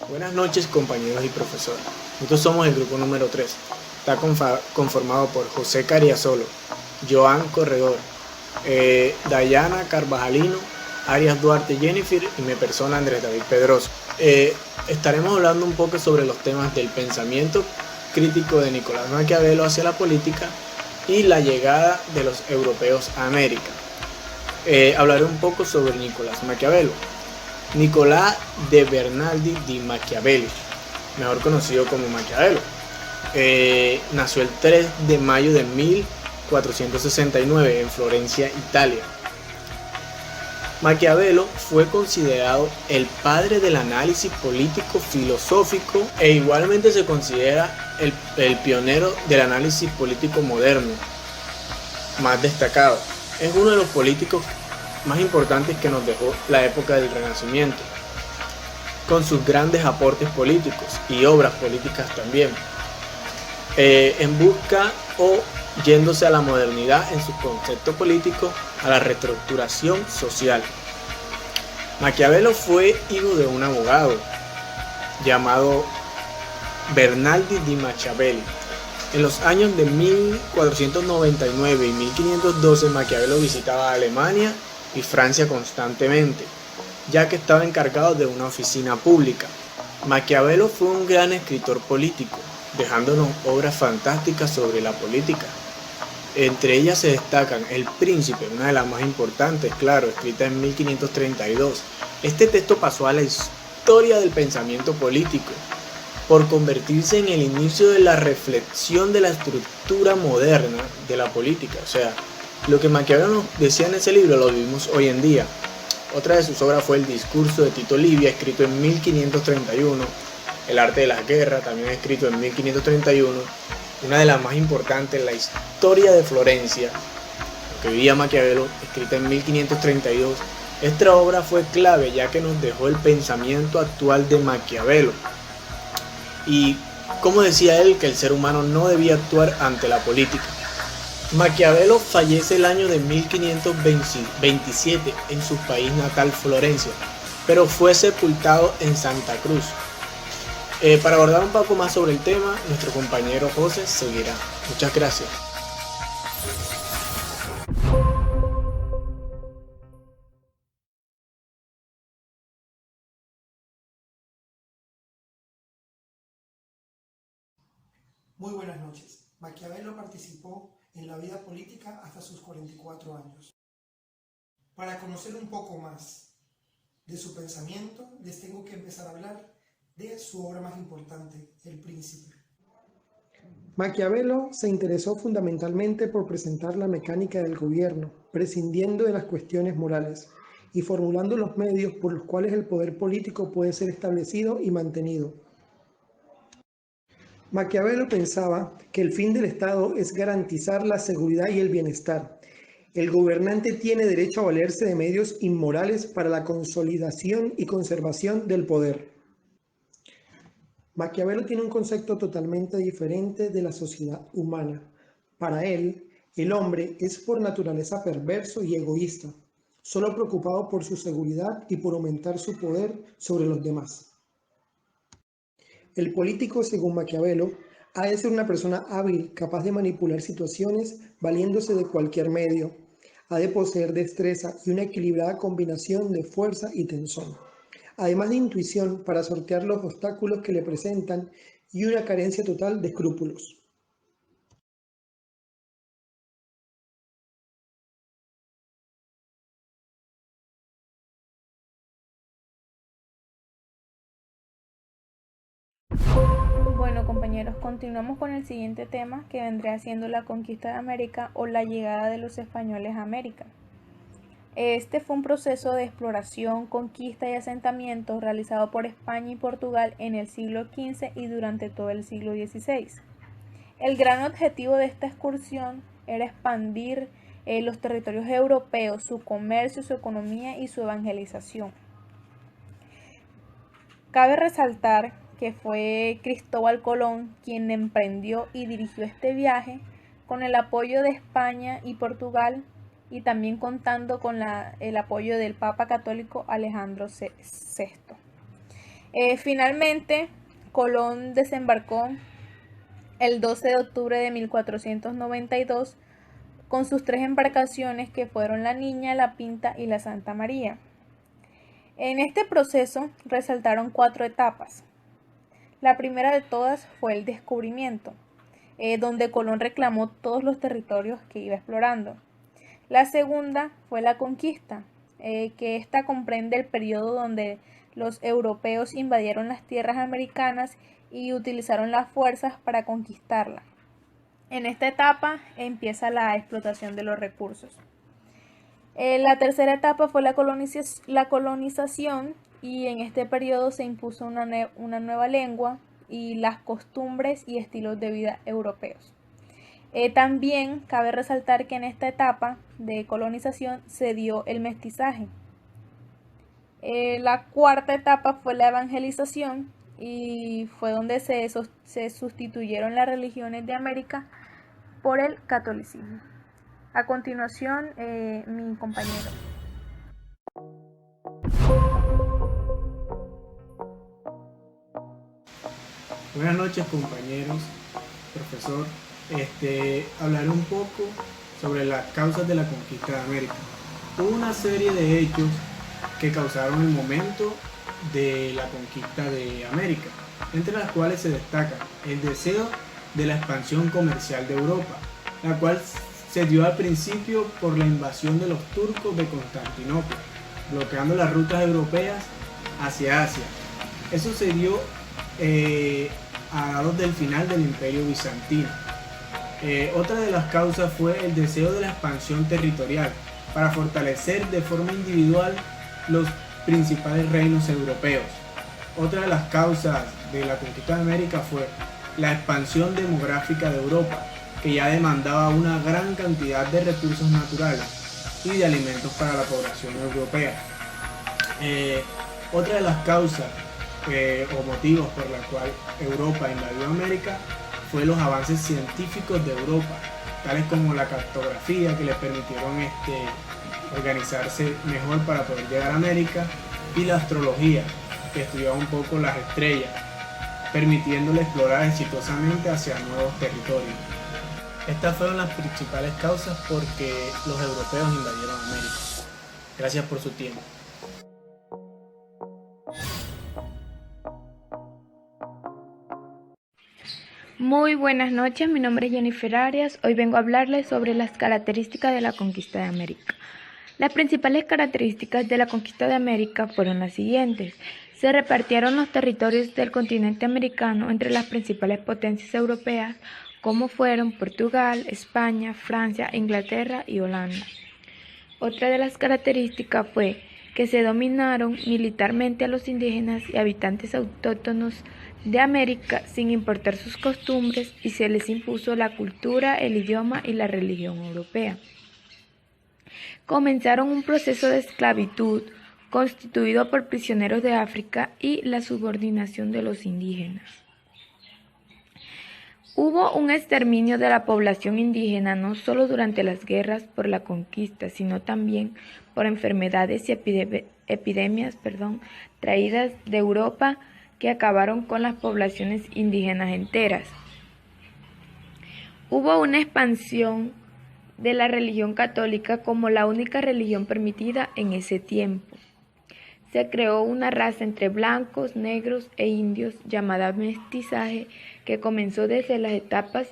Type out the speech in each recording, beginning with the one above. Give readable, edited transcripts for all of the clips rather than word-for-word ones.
Buenas noches, compañeros y profesores. Nosotros somos el grupo número 3. Está conformado por José Cariasolo, Joan Corredor, Dayana Carvajalino, Arias Duarte Jennifer y mi persona Andrés David Pedroso. Estaremos hablando un poco sobre los temas del pensamiento crítico de Nicolás Maquiavelo hacia la política y la llegada de los europeos a América. Hablaré un poco sobre Nicolás Maquiavelo. Nicolás de Bernardi di Machiavelli, mejor conocido como Maquiavelo, nació el 3 de mayo de 1469 en Florencia, Italia. Maquiavelo fue considerado el padre del análisis político filosófico e igualmente se considera el pionero del análisis político moderno más destacado. Es uno de los políticos más importantes que nos dejó la época del Renacimiento, con sus grandes aportes políticos y obras políticas también, en busca o yéndose a la modernidad en su concepto político, a la reestructuración social. Maquiavelo fue hijo de un abogado llamado Bernardi di Machiavelli. En los años de 1499 y 1512 Maquiavelo visitaba Alemania y Francia constantemente, ya que estaba encargado de una oficina pública. Maquiavelo fue un gran escritor político, dejándonos obras fantásticas sobre la política. Entre ellas se destacan El Príncipe, una de las más importantes, claro, escrita en 1532. Este texto pasó a la historia del pensamiento político, por convertirse en el inicio de la reflexión de la estructura moderna de la política. O sea, lo que Maquiavelo nos decía en ese libro lo vivimos hoy en día. Otra de sus obras fue El Discurso de Tito Livia, escrito en 1531, El Arte de la Guerra, también escrito en 1531, una de las más importantes, La Historia de Florencia, que vivía Maquiavelo, escrita en 1532. Esta obra fue clave ya que nos dejó el pensamiento actual de Maquiavelo. Y como decía él, que el ser humano no debía actuar ante la política. Maquiavelo fallece el año de 1527 en su país natal, Florencia, pero fue sepultado en Santa Cruz. Para abordar un poco más sobre el tema, nuestro compañero José seguirá. Muchas gracias. Muy buenas noches. Maquiavelo participó en la vida política hasta sus 44 años. Para conocer un poco más de su pensamiento, les tengo que empezar a hablar de su obra más importante, El Príncipe. Maquiavelo se interesó fundamentalmente por presentar la mecánica del gobierno, prescindiendo de las cuestiones morales y formulando los medios por los cuales el poder político puede ser establecido y mantenido. Maquiavelo pensaba que el fin del Estado es garantizar la seguridad y el bienestar. El gobernante tiene derecho a valerse de medios inmorales para la consolidación y conservación del poder. Maquiavelo tiene un concepto totalmente diferente de la sociedad humana. Para él, el hombre es por naturaleza perverso y egoísta, solo preocupado por su seguridad y por aumentar su poder sobre los demás. El político, según Maquiavelo, ha de ser una persona hábil, capaz de manipular situaciones valiéndose de cualquier medio. Ha de poseer destreza y una equilibrada combinación de fuerza y tensión, además de intuición para sortear los obstáculos que le presentan y una carencia total de escrúpulos. Bueno, compañeros, continuamos con el siguiente tema que vendría siendo la conquista de América o la llegada de los españoles a América. Este fue un proceso de exploración, conquista y asentamiento realizado por España y Portugal en el siglo XV y durante todo el siglo XVI. El gran objetivo de esta excursión era expandir los territorios europeos, su comercio, su economía y su evangelización. Cabe resaltar que fue Cristóbal Colón quien emprendió y dirigió este viaje con el apoyo de España y Portugal y también contando con el apoyo del Papa Católico Alejandro VI. Finalmente, Colón desembarcó el 12 de octubre de 1492 con sus 3 embarcaciones que fueron la Niña, la Pinta y la Santa María. En este proceso resaltaron 4 etapas. La primera de todas fue el descubrimiento, donde Colón reclamó todos los territorios que iba explorando. La segunda fue la conquista, que esta comprende el periodo donde los europeos invadieron las tierras americanas y utilizaron las fuerzas para conquistarla. En esta etapa empieza la explotación de los recursos. La tercera etapa fue la colonización, y en este periodo se impuso una nueva lengua y las costumbres y estilos de vida europeos. También cabe resaltar que en esta etapa de colonización se dio el mestizaje. La cuarta etapa fue la evangelización, y fue donde se sustituyeron las religiones de América por el catolicismo. A continuación, mi compañero. Buenas noches, compañeros, profesor. Hablaré un poco sobre las causas de la conquista de América. Hubo una serie de hechos que causaron el momento de la conquista de América, entre las cuales se destaca el deseo de la expansión comercial de Europa, la cual se dio al principio por la invasión de los turcos de Constantinopla, bloqueando las rutas europeas hacia Asia. Eso se dio a lados del final del Imperio Bizantino. Otra de las causas fue el deseo de la expansión territorial para fortalecer de forma individual los principales reinos europeos. Otra de las causas de la conquista de América fue la expansión demográfica de Europa, que ya demandaba una gran cantidad de recursos naturales y de alimentos para la población europea. Otra de las causas o motivos por la cual Europa invadió América fue los avances científicos de Europa, tales como la cartografía, que les permitieron organizarse mejor para poder llegar a América, y la astrología, que estudiaba un poco las estrellas, permitiéndole explorar exitosamente hacia nuevos territorios. Estas fueron las principales causas por que los europeos invadieron América. Gracias por su tiempo. Muy buenas noches, mi nombre es Jennifer Arias. Hoy vengo a hablarles sobre las características de la conquista de América. Las principales características de la conquista de América fueron las siguientes. Se repartieron los territorios del continente americano entre las principales potencias europeas, como fueron Portugal, España, Francia, Inglaterra y Holanda. Otra de las características fue que se dominaron militarmente a los indígenas y habitantes autóctonos de América sin importar sus costumbres, y se les impuso la cultura, el idioma y la religión europea. Comenzaron un proceso de esclavitud constituido por prisioneros de África y la subordinación de los indígenas. Hubo un exterminio de la población indígena no solo durante las guerras por la conquista, sino también por enfermedades y epidemias traídas de Europa, que acabaron con las poblaciones indígenas enteras. Hubo una expansión de la religión católica como la única religión permitida en ese tiempo. Se creó una raza entre blancos, negros e indios llamada mestizaje, que comenzó desde las etapas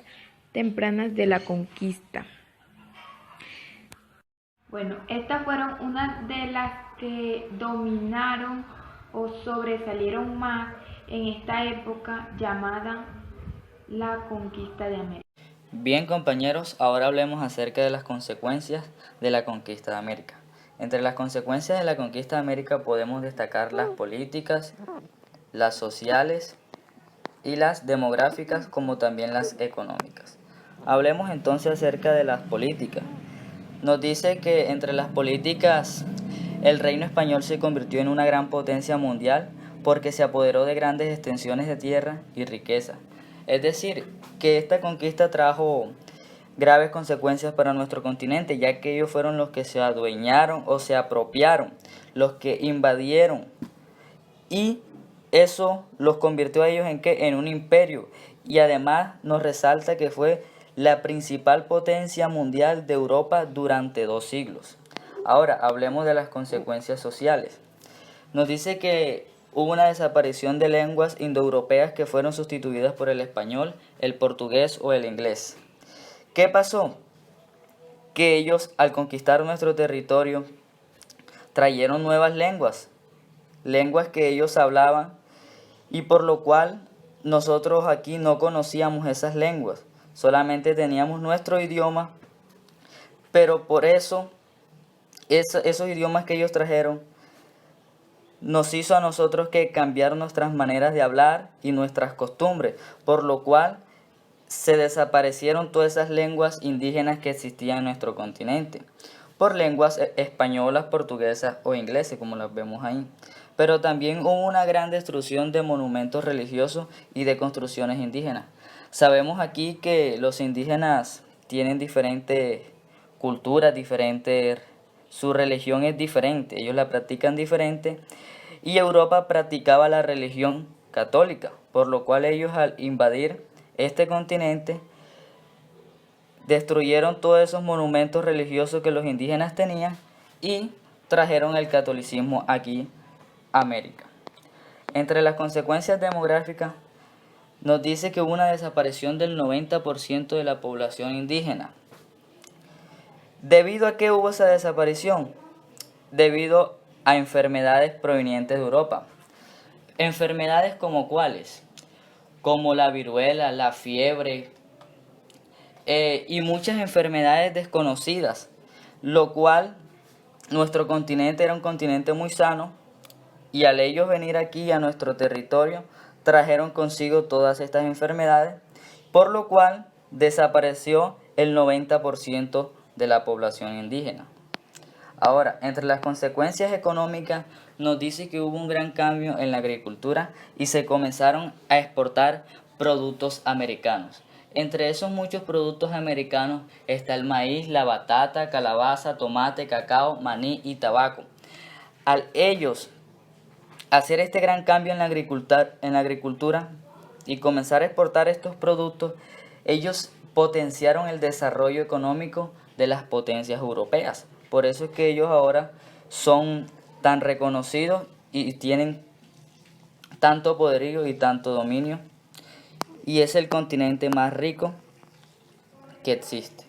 tempranas de la conquista. Bueno, estas fueron unas de las que dominaron o sobresalieron más en esta época llamada la conquista de América. Bien, compañeros, ahora hablemos acerca de las consecuencias de la conquista de América. Entre las consecuencias de la conquista de América podemos destacar las políticas, las sociales y las demográficas, como también las económicas. Hablemos entonces acerca de las políticas. Nos dice que entre las políticas el reino español se convirtió en una gran potencia mundial porque se apoderó de grandes extensiones de tierra y riqueza. Es decir, que esta conquista trajo graves consecuencias para nuestro continente, ya que ellos fueron los que se adueñaron o se apropiaron, los que invadieron, y eso los convirtió a ellos en un imperio, y además nos resalta que fue la principal potencia mundial de Europa durante 2 siglos. Ahora, hablemos de las consecuencias sociales. Nos dice que hubo una desaparición de lenguas indoeuropeas que fueron sustituidas por el español, el portugués o el inglés. ¿Qué pasó? Que ellos, al conquistar nuestro territorio, trajeron nuevas lenguas que ellos hablaban, y por lo cual nosotros aquí no conocíamos esas lenguas, solamente teníamos nuestro idioma, pero por eso esos idiomas que ellos trajeron nos hizo a nosotros que cambiar nuestras maneras de hablar y nuestras costumbres, por lo cual se desaparecieron todas esas lenguas indígenas que existían en nuestro continente, por lenguas españolas, portuguesas o inglesas, como las vemos ahí. Pero también hubo una gran destrucción de monumentos religiosos y de construcciones indígenas. Sabemos aquí que los indígenas tienen diferentes culturas, su religión es diferente, ellos la practican diferente, y Europa practicaba la religión católica, por lo cual ellos, al invadir este continente, destruyeron todos esos monumentos religiosos que los indígenas tenían y trajeron el catolicismo aquí a América. Entre las consecuencias demográficas, nos dice que hubo una desaparición del 90% de la población indígena. ¿Debido a qué hubo esa desaparición? Debido a enfermedades provenientes de Europa. Enfermedades como cuáles, como la viruela, la fiebre y muchas enfermedades desconocidas, lo cual nuestro continente era un continente muy sano, y al ellos venir aquí a nuestro territorio trajeron consigo todas estas enfermedades, por lo cual desapareció el 90% de la población indígena. Ahora, entre las consecuencias económicas, nos dice que hubo un gran cambio en la agricultura y se comenzaron a exportar productos americanos. Entre esos muchos productos americanos está el maíz, la batata, calabaza, tomate, cacao, maní y tabaco. Al ellos hacer este gran cambio en la agricultura y comenzar a exportar estos productos, ellos potenciaron el desarrollo económico de las potencias europeas. Por eso es que ellos ahora son tan reconocidos y tienen tanto poderío y tanto dominio, y es el continente más rico que existe.